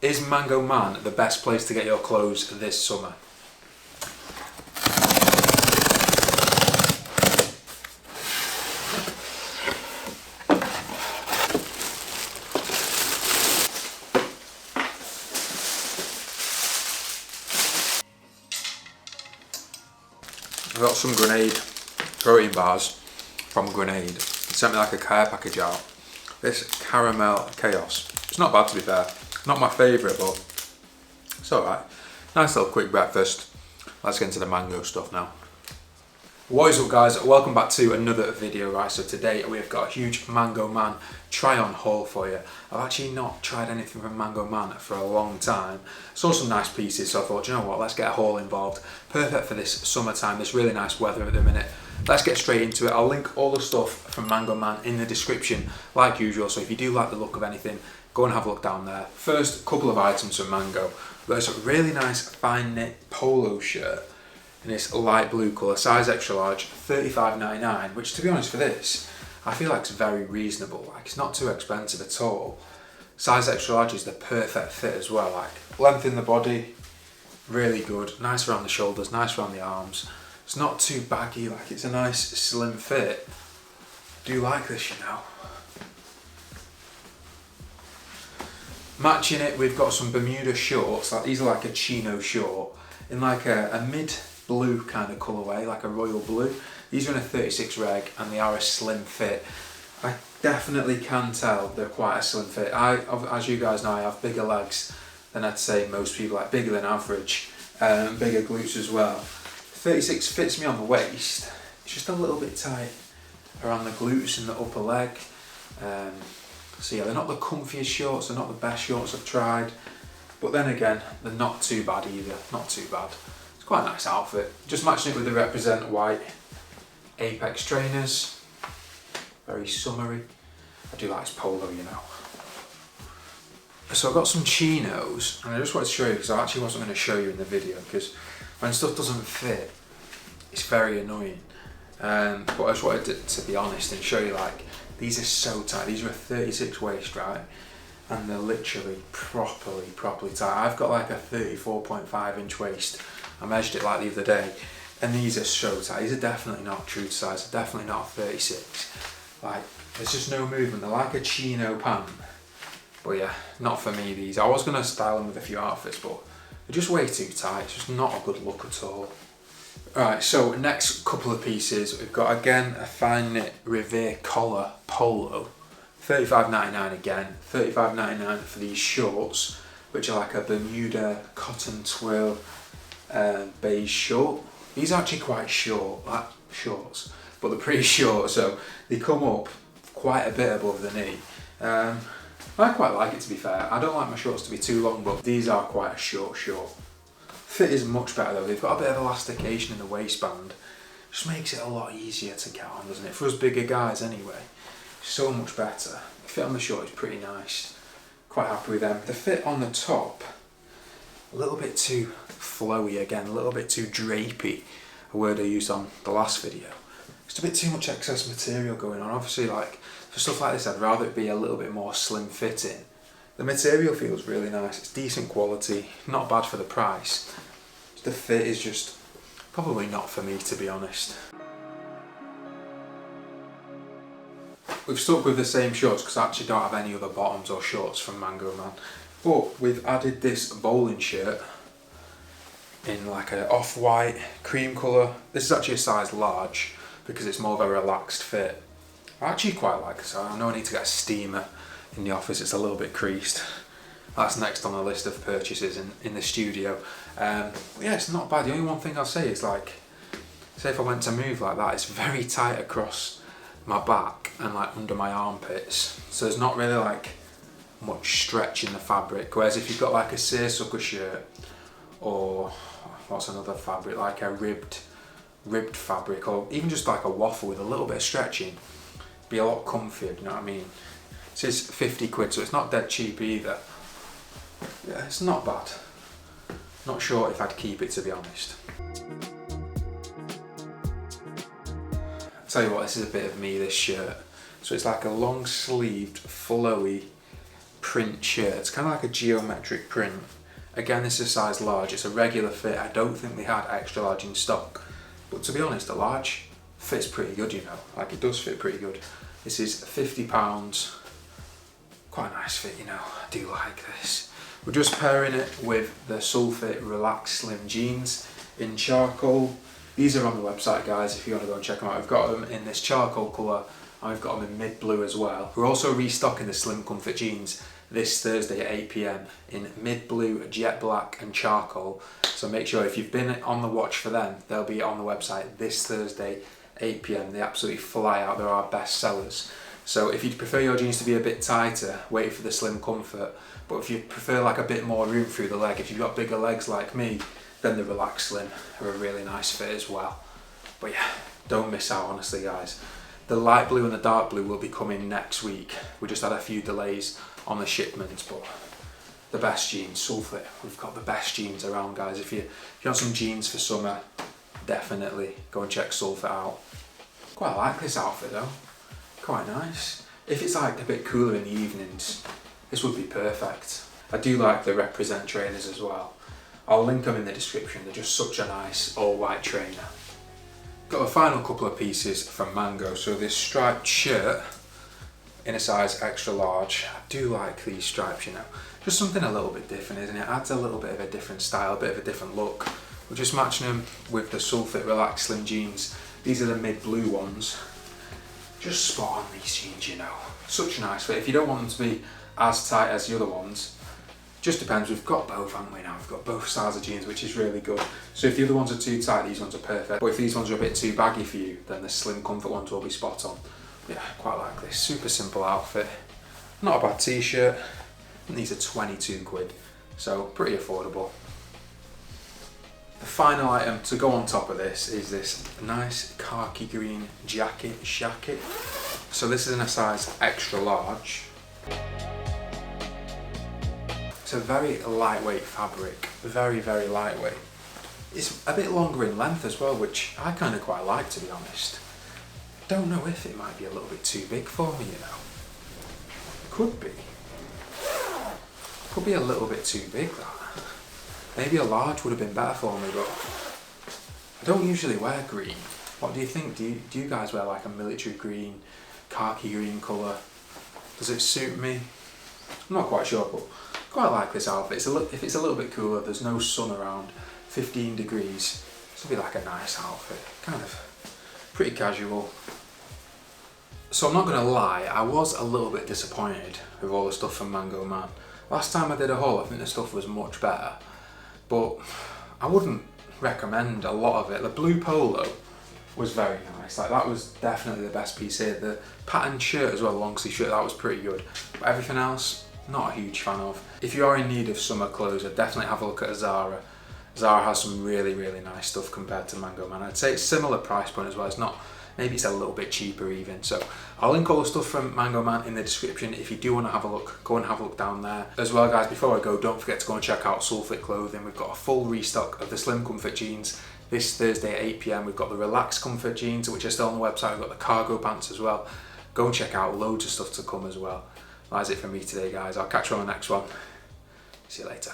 Is Mango Man the best place to get your clothes this summer? I got some Grenade protein bars from Grenade. It sent me like a care package out. This caramel chaos. It's not bad, to be fair. Not my favourite, but it's alright. Nice little quick breakfast. Let's get into the mango stuff now. What is up, guys? Welcome back to another video. Right, so today we've got a huge Mango Man try-on haul for you. I've actually not tried anything from Mango Man for a long time. Saw some nice pieces, so I thought, you know what, let's get a haul involved. Perfect for this summertime. There's really nice weather at the minute. Let's get straight into it. I'll link all the stuff from Mango Man in the description, like usual. So if you do like the look of anything, go and have a look down there. First, couple of items from Mango. There's a really nice fine knit polo shirt in this light blue colour, size extra large, $35.99, which, to be honest, for this, I feel like it's very reasonable. Like, it's not too expensive at all. Size extra large is the perfect fit as well. Like, length in the body, really good. Nice around the shoulders, nice around the arms. It's not too baggy. Like, it's a nice slim fit. Do like this, you know. Matching it, we've got some Bermuda shorts. Like, these are like a chino short in like a mid blue kind of colourway, like a royal blue. These are in a 36 reg and they are a slim fit. I definitely can tell they're quite a slim fit. As you guys know, I have bigger legs than I'd say most people, like bigger than average, bigger glutes as well. 36 fits me on the waist. It's just a little bit tight around the glutes and the upper leg. So yeah, they're not the comfiest shorts, they're not the best shorts I've tried, but then again, they're not too bad either, not too bad. It's quite a nice outfit. Just matching it with the Represent white Apex trainers, very summery. I do like this polo, you know. So I've got some chinos, and I just wanted to show you, because I actually wasn't going to show you in the video, because when stuff doesn't fit, it's very annoying. But I just wanted to be honest and show you, like, these are so tight. These are a 36 waist, right? And they're literally properly tight. I've got like a 34.5 inch waist. I measured it like the other day, and these are so tight. These are definitely not true to size. They're definitely not 36. Like, there's just no movement. They're like a chino pant. But yeah, not for me, these. I was gonna style them with a few outfits, but they're just way too tight. It's just not a good look at all. Alright, so next couple of pieces, we've got again a fine knit Revere collar polo, $35.99 again, $35.99 for these shorts, which are like a Bermuda cotton twill beige short. These are actually quite short, like shorts, but they're pretty short, so they come up quite a bit above the knee. I quite like it, to be fair. I don't like my shorts to be too long, but these are quite a short. Fit is much better though. They've got a bit of elastication in the waistband. Just makes it a lot easier to get on, doesn't it? For us bigger guys anyway, so much better. The fit on the short is pretty nice. Quite happy with them. The fit on the top, a little bit too flowy again, a little bit too drapey, a word I used on the last video. Just a bit too much excess material going on. Obviously, like, for stuff like this, I'd rather it be a little bit more slim fitting. The material feels really nice, it's decent quality, not bad for the price. The fit is just probably not for me, to be honest. We've stuck with the same shorts because I actually don't have any other bottoms or shorts from Mango Man. But we've added this bowling shirt in like an off-white cream colour. This is actually a size large because it's more of a relaxed fit. I actually quite like it, so I know I need to get a steamer in the office. It's a little bit creased. That's next on the list of purchases in the studio. Yeah, it's not bad. The only one thing I'll say is, like, say if I went to move like that, it's very tight across my back and like under my armpits. So there's not really like much stretch in the fabric. Whereas if you've got like a seersucker shirt, or what's another fabric, like a ribbed fabric, or even just like a waffle with a little bit of stretching, be a lot comfier, you know what I mean? This is 50 quid, so it's not dead cheap either. Yeah, it's not bad. Not sure if I'd keep it, to be honest. I'll tell you what, this is a bit of me, this shirt. So it's like a long sleeved, flowy, print shirt. It's kind of like a geometric print. Again, this is a size large. It's a regular fit. I don't think they had extra large in stock. But to be honest, the large fits pretty good, you know. Like, it does fit pretty good. This is £50. Quite a nice fit, you know. I do like this. We're just pairing it with the Sulfit Relax Slim jeans in charcoal. These are on the website, guys, if you want to go and check them out. I've got them in this charcoal colour, and I've got them in mid blue as well. We're also restocking the Slim Comfort jeans this Thursday at 8 PM in mid blue, jet black and charcoal. So make sure if you've been on the watch for them, they'll be on the website this Thursday 8 PM. They absolutely fly out. They're our best sellers. So if you prefer your jeans to be a bit tighter, wait for the Slim Comfort. But if you prefer like a bit more room through the leg, if you've got bigger legs like me, then the Relax Slim are a really nice fit as well. But yeah, don't miss out, honestly, guys. The light blue and the dark blue will be coming next week. We just had a few delays on the shipments, but the best jeans, Sulfit. We've got the best jeans around, guys. If you want some jeans for summer, definitely go and check Sulfit out. Quite like this outfit though. Quite nice. If it's like a bit cooler in the evenings, this would be perfect. I do like the Represent trainers as well. I'll link them in the description. They're just such a nice all white trainer. Got a final couple of pieces from Mango. So this striped shirt in a size extra large. I do like these stripes, you know. Just something a little bit different, isn't it? Adds a little bit of a different style, a bit of a different look. We're just matching them with the Sulfit Relax Slim jeans. These are the mid blue ones. Just spot on these jeans, you know. Such a nice fit. If you don't want them to be as tight as the other ones, just depends. We've got both, haven't we now? We've got both styles of jeans, which is really good. So if the other ones are too tight, these ones are perfect. But if these ones are a bit too baggy for you, then the Slim Comfort ones will be spot on. Yeah, quite like this. Super simple outfit. Not a bad t-shirt. And these are 22 quid. So pretty affordable. The final item to go on top of this is this nice khaki green jacket. So this is in a size extra large. It's a very lightweight fabric, very, very lightweight. It's a bit longer in length as well, which I kind of quite like, to be honest. Don't know if it might be a little bit too big for me, you know. Could be. Could be a little bit too big, that. Maybe a large would have been better for me, but I don't usually wear green. What do you think? Do you guys wear like a military green, khaki green colour? Does it suit me? I'm not quite sure, but quite like this outfit. If it's a little bit cooler, there's no sun around, 15 degrees, this will be like a nice outfit. Kind of pretty casual. So I'm not going to lie, I was a little bit disappointed with all the stuff from Mango Man. Last time I did a haul, I think the stuff was much better. But I wouldn't recommend a lot of it. The blue polo was very nice. Like, that was definitely the best piece here. The patterned shirt as well, long sleeve shirt, that was pretty good. But everything else, not a huge fan of. If you are in need of summer clothes, I'd definitely have a look at Zara. Zara has some really, really nice stuff compared to Mango Man. I'd say it's similar price point as well. It's not, maybe it's a little bit cheaper even. So I'll link all the stuff from Mango Man in the description. If you do want to have a look, go and have a look down there. As well, guys, before I go, don't forget to go and check out Sulfit Clothing. We've got a full restock of the Slim Comfort jeans this Thursday at 8 PM. We've got the Relax Comfort jeans, which are still on the website. We've got the cargo pants as well. Go and check out, loads of stuff to come as well. That's it from me today, guys. I'll catch you on the next one. See you later.